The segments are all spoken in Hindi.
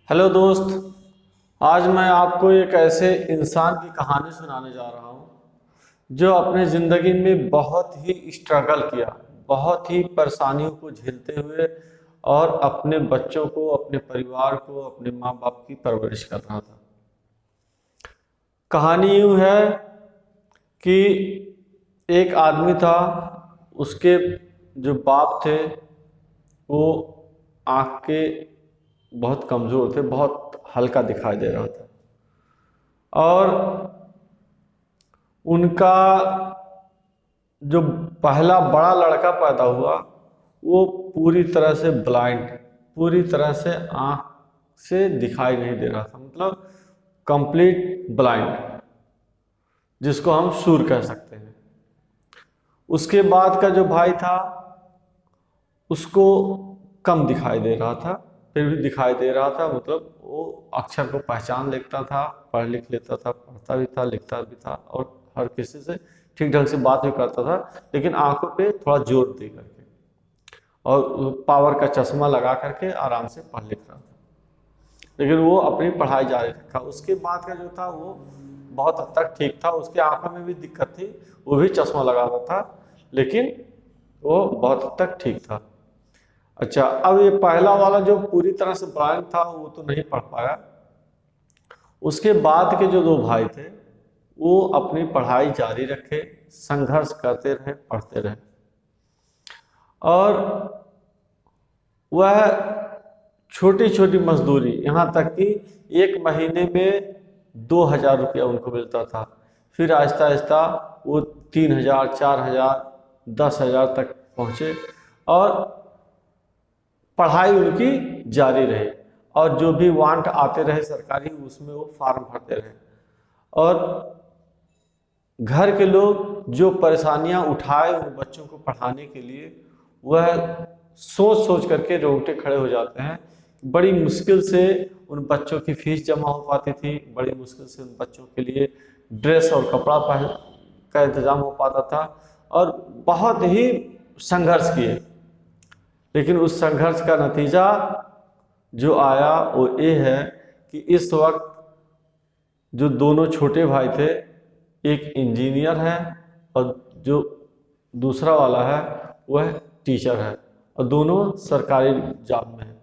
हेलो दोस्त। आज मैं आपको एक ऐसे इंसान की कहानी सुनाने जा रहा हूँ जो अपने ज़िंदगी में बहुत ही स्ट्रगल किया, बहुत ही परेशानियों को झेलते हुए और अपने बच्चों को, अपने परिवार को, अपने माँ बाप की परवरिश कर रहा था। कहानी यूँ है कि एक आदमी था, उसके जो बाप थे वो आँख के बहुत कमज़ोर थे, बहुत हल्का दिखाई दे रहा था और उनका जो पहला बड़ा लड़का पैदा हुआ वो पूरी तरह से ब्लाइंड, पूरी तरह से आँख से दिखाई नहीं दे रहा था, मतलब कंप्लीट ब्लाइंड, जिसको हम सूर कह सकते हैं। उसके बाद का जो भाई था उसको कम दिखाई दे रहा था, फिर भी दिखाई दे रहा था, मतलब वो अक्षर को पहचान लेता था, पढ़ लिख लेता था, पढ़ता भी था, लिखता भी था और हर किसी से ठीक ढंग से बात भी करता था, लेकिन आंखों पे थोड़ा जोर दे करके और पावर का चश्मा लगा करके आराम से पढ़ लिख रहा था, लेकिन वो अपनी पढ़ाई जारी रखा। उसके बाद का जो था वो बहुत हद तक ठीक था, उसकी आंखों में भी दिक्कत थी, वो भी चश्मा लगा रहा था, लेकिन वो बहुत हद तक ठीक था। अच्छा, अब ये पहला वाला जो पूरी तरह से ब्लाइंड था वो तो नहीं पढ़ पाया। उसके बाद के जो दो भाई थे वो अपनी पढ़ाई जारी रखे, संघर्ष करते रहे, पढ़ते रहे और वह छोटी छोटी मजदूरी, यहाँ तक कि एक महीने में 2,000 रुपया उनको मिलता था, फिर आहिस्ता आहिस्ता वो 3,000, 4,000, 10,000 तक पहुँचे और पढ़ाई उनकी जारी रही और जो भी वांट आते रहे सरकारी, उसमें वो फॉर्म भरते रहे और घर के लोग जो परेशानियां उठाए उन बच्चों को पढ़ाने के लिए, वह सोच सोच करके रोंगटे खड़े हो जाते हैं। बड़ी मुश्किल से उन बच्चों की फीस जमा हो पाती थी, बड़ी मुश्किल से उन बच्चों के लिए ड्रेस और कपड़ा पहन का इंतजाम हो पाता था और बहुत ही संघर्ष किए, लेकिन उस संघर्ष का नतीजा जो आया वो ये है कि इस वक्त जो दोनों छोटे भाई थे, एक इंजीनियर है और जो दूसरा वाला है वह टीचर है और दोनों सरकारी जॉब में है।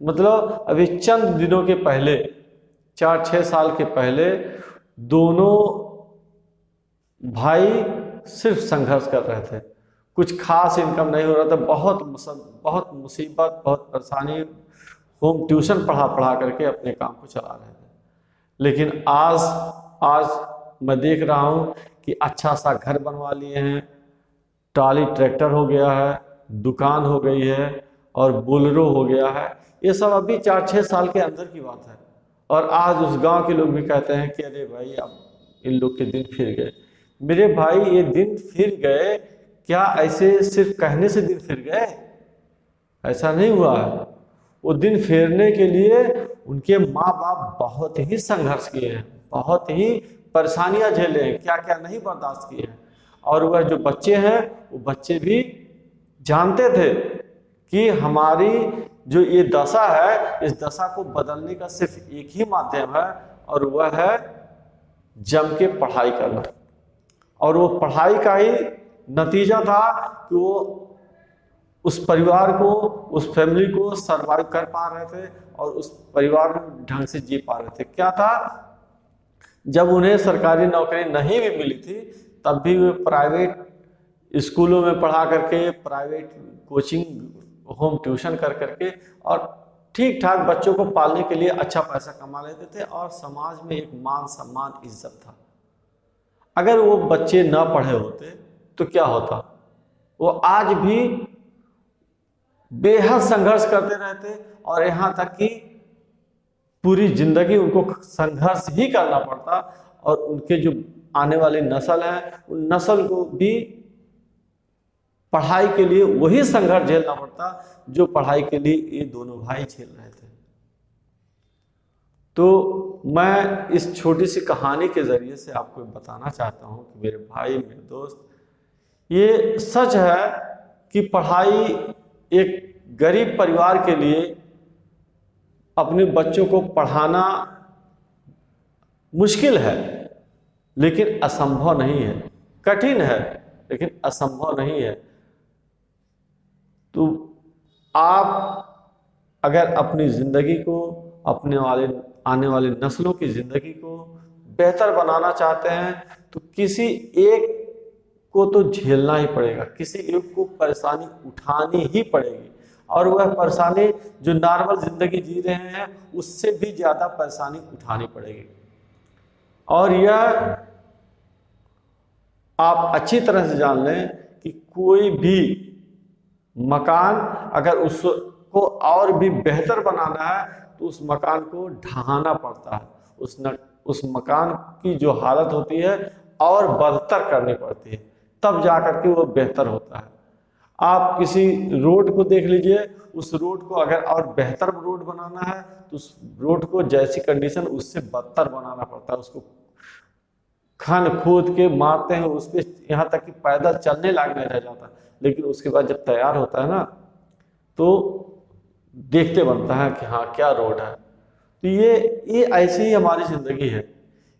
मतलब अभी चंद दिनों के पहले, 4-6 साल के पहले, दोनों भाई सिर्फ संघर्ष कर रहे थे, कुछ खास इनकम नहीं हो रहा था, बहुत मुसीबत, बहुत परेशानी, होम ट्यूशन पढ़ा पढ़ा करके अपने काम को चला रहे थे। लेकिन आज आज मैं देख रहा हूँ कि अच्छा सा घर बनवा लिए हैं, ट्रॉली ट्रैक्टर हो गया है, दुकान हो गई है और बोलेरो हो गया है। ये सब अभी 4-6 साल के अंदर की बात है और आज उस गांव के लोग भी कहते हैं कि अरे भाई अब इन लोग के दिन फिर गए। मेरे भाई, ये दिन फिर गए क्या? ऐसे सिर्फ कहने से दिन फिर गए? ऐसा नहीं हुआ है। वो दिन फेरने के लिए उनके माँ बाप बहुत ही संघर्ष किए हैं, बहुत ही परेशानियां झेले हैं, क्या क्या नहीं बर्दाश्त किए हैं। और वह जो बच्चे हैं वो बच्चे भी जानते थे कि हमारी जो ये दशा है, इस दशा को बदलने का सिर्फ एक ही माध्यम है और वह है जम के पढ़ाई करना। और वो पढ़ाई का ही नतीजा था कि वो उस परिवार को, उस फैमिली को सरवाइव कर पा रहे थे और उस परिवार में ढंग से जी पा रहे थे। क्या था, जब उन्हें सरकारी नौकरी नहीं भी मिली थी तब भी वे प्राइवेट स्कूलों में पढ़ा करके, प्राइवेट कोचिंग, होम ट्यूशन कर करके और ठीक ठाक बच्चों को पालने के लिए अच्छा पैसा कमा लेते थे और समाज में एक मान सम्मान, इज्जत था। अगर वो बच्चे ना पढ़े होते तो क्या होता? वो आज भी बेहद संघर्ष करते रहते और यहाँ तक कि पूरी जिंदगी उनको संघर्ष ही करना पड़ता और उनके जो आने वाली नस्ल है उन नस्ल को भी पढ़ाई के लिए वही संघर्ष झेलना पड़ता जो पढ़ाई के लिए ये दोनों भाई झेल रहे थे। तो मैं इस छोटी सी कहानी के जरिए से आपको बताना चाहता हूँ कि मेरे भाई, मेरे दोस्त, ये सच है कि पढ़ाई एक गरीब परिवार के लिए अपने बच्चों को पढ़ाना मुश्किल है लेकिन असंभव नहीं है, कठिन है लेकिन असंभव नहीं है। तो आप अगर अपनी जिंदगी को, आने वाली नस्लों की जिंदगी को बेहतर बनाना चाहते हैं तो किसी एक को तो झेलना ही पड़ेगा, किसी एक को परेशानी उठानी ही पड़ेगी, और वह परेशानी जो नॉर्मल जिंदगी जी रहे हैं उससे भी ज्यादा परेशानी उठानी पड़ेगी। और यह आप अच्छी तरह से जान लें कि कोई भी मकान अगर उसको और भी बेहतर बनाना है तो उस मकान को ढहाना पड़ता है, उस मकान की जो हालत होती है और बदतर करनी पड़ती है, तब जाकर के वो बेहतर होता है। आप किसी रोड को देख लीजिए, उस रोड को अगर और बेहतर रोड बनाना है तो उस रोड को जैसी कंडीशन उससे बदतर बनाना पड़ता है, उसको खन खोद के मारते हैं उस पर, यहाँ तक कि पैदल चलने लायक नहीं रह जाता। लेकिन उसके बाद जब तैयार होता है ना तो देखते बनता है कि हाँ क्या रोड है। तो ये ऐसी ही हमारी जिंदगी है।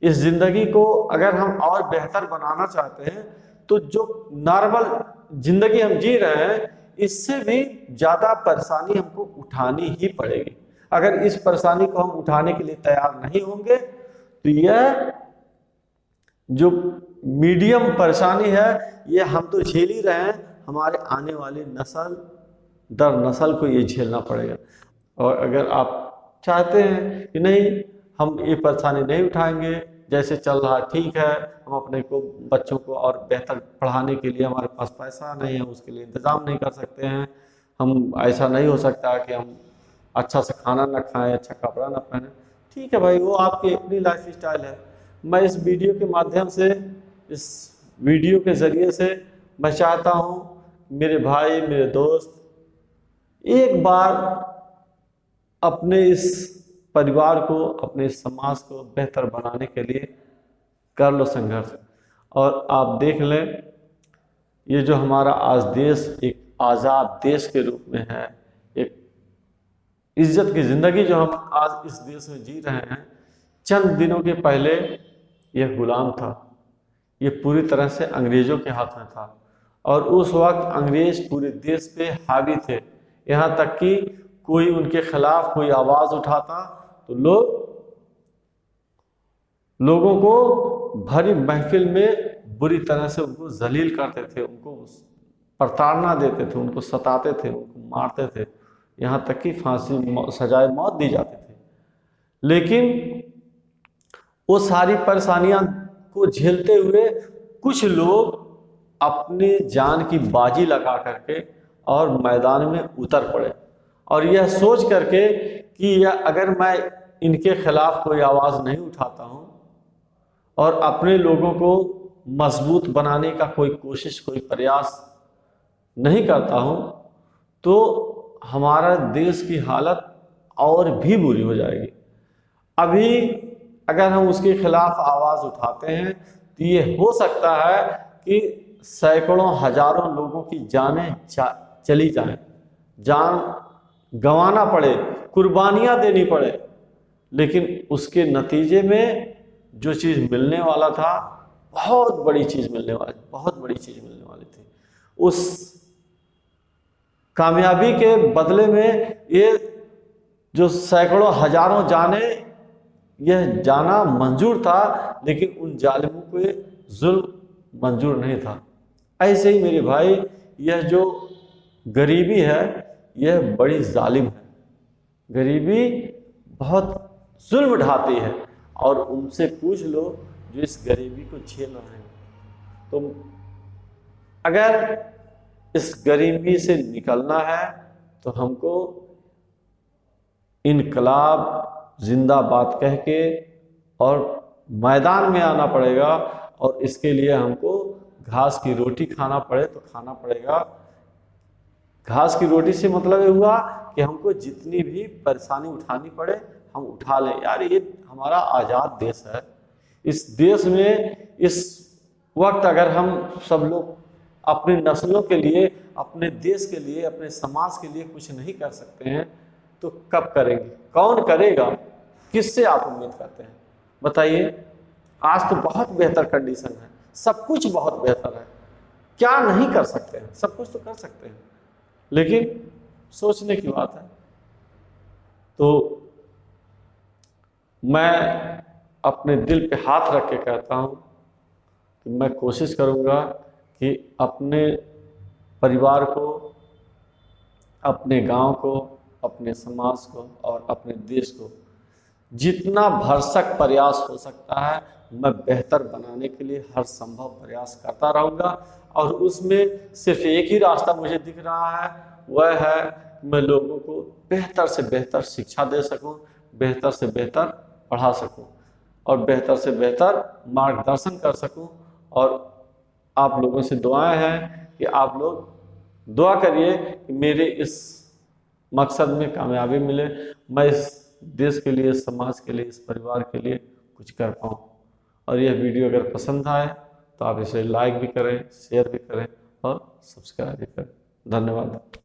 इस जिंदगी को अगर हम और बेहतर बनाना चाहते हैं तो जो नॉर्मल जिंदगी हम जी रहे हैं इससे भी ज्यादा परेशानी हमको उठानी ही पड़ेगी। अगर इस परेशानी को हम उठाने के लिए तैयार नहीं होंगे तो यह जो मीडियम परेशानी है ये हम तो झेल ही रहे हैं, हमारे आने वाली नस्ल दर नस्ल को ये झेलना पड़ेगा। और अगर आप चाहते हैं कि नहीं हम ये परेशानी नहीं उठाएंगे, जैसे चल रहा ठीक है, हम अपने को बच्चों को और बेहतर पढ़ाने के लिए हमारे पास पैसा नहीं है, उसके लिए इंतज़ाम नहीं कर सकते हैं, हम ऐसा नहीं हो सकता कि हम अच्छा से खाना ना खाएं, अच्छा कपड़ा ना पहने, ठीक है भाई, वो आपकी अपनी लाइफ स्टाइल है। मैं इस वीडियो के माध्यम से, इस वीडियो के ज़रिए से मैं चाहता हूँ मेरे भाई, मेरे दोस्त एक बार अपने इस परिवार को, अपने इस समाज को बेहतर बनाने के लिए कर लो संघर्ष। और आप देख लें ये जो हमारा आज देश एक आज़ाद देश के रूप में है, एक इज्जत की ज़िंदगी जो हम आज इस देश में जी रहे हैं, चंद दिनों के पहले यह गुलाम था, ये पूरी तरह से अंग्रेज़ों के हाथ में था। और उस वक्त अंग्रेज पूरे देश पे हावी थे, यहाँ तक कि कोई उनके खिलाफ कोई आवाज़ उठाता तो लोगों को भरी महफिल में बुरी तरह से उनको जलील करते थे, उनको प्रताड़ना देते थे, उनको सताते थे, उनको मारते थे, यहाँ तक कि फांसी सजाए मौत दी जाती थी। लेकिन वो सारी परेशानियां को झेलते हुए कुछ लोग अपनी जान की बाजी लगा करके और मैदान में उतर पड़े, और यह सोच करके कि अगर मैं इनके खिलाफ कोई आवाज़ नहीं उठाता हूँ और अपने लोगों को मजबूत बनाने का कोई कोशिश, कोई प्रयास नहीं करता हूँ तो हमारा देश की हालत और भी बुरी हो जाएगी। अभी अगर हम उसके खिलाफ आवाज़ उठाते हैं तो ये हो सकता है कि सैकड़ों हजारों लोगों की जानें चली जाएं, जान गंवाना पड़े, कुर्बानियां देनी पड़े, लेकिन उसके नतीजे में जो चीज़ मिलने वाला था बहुत बड़ी चीज़ मिलने वाली, बहुत बड़ी चीज़ मिलने वाली थी। उस कामयाबी के बदले में ये जो सैकड़ों हजारों जाने, यह जाना मंजूर था, लेकिन उन जालिमों को जुल्म मंजूर नहीं था। ऐसे ही मेरे भाई, यह जो गरीबी है यह बड़ी जालिम है, गरीबी बहुत जुल्म ढाती है, और उनसे पूछ लो जो इस गरीबी को झेल रहे हैं। तो अगर इस गरीबी से निकलना है तो हमको इनकलाब जिंदाबाद कह के और मैदान में आना पड़ेगा, और इसके लिए हमको घास की रोटी खाना पड़े तो खाना पड़ेगा। घास की रोटी से मतलब ये हुआ कि हमको जितनी भी परेशानी उठानी पड़े हम उठा लें। यार ये हमारा आज़ाद देश है, इस देश में इस वक्त अगर हम सब लोग अपनी नस्लों के लिए, अपने देश के लिए, अपने समाज के लिए कुछ नहीं कर सकते हैं तो कब करेंगे? कौन करेगा? किससे आप उम्मीद करते हैं? बताइए। आज तो बहुत बेहतर कंडीशन है, सब कुछ बहुत बेहतर है, क्या नहीं कर सकते हैं? सब कुछ तो कर सकते हैं, लेकिन सोचने की बात है। तो मैं अपने दिल पे हाथ रख के कहता हूँ कि मैं कोशिश करूँगा कि अपने परिवार को, अपने गांव को, अपने समाज को और अपने देश को जितना भरसक प्रयास हो सकता है मैं बेहतर बनाने के लिए हर संभव प्रयास करता रहूँगा। और उसमें सिर्फ एक ही रास्ता मुझे दिख रहा है, वह है मैं लोगों को बेहतर से बेहतर शिक्षा दे सकूं, बेहतर से बेहतर पढ़ा सकूं और बेहतर से बेहतर मार्गदर्शन कर सकूं। और आप लोगों से दुआएं हैं कि आप लोग दुआ करिए कि मेरे इस मकसद में कामयाबी मिले, मैं इस देश के लिए, समाज के लिए, इस परिवार के लिए कुछ कर पाऊँ। और यह वीडियो अगर पसंद आए तो आप इसे लाइक भी करें, शेयर भी करें और सब्सक्राइब भी करें। धन्यवाद।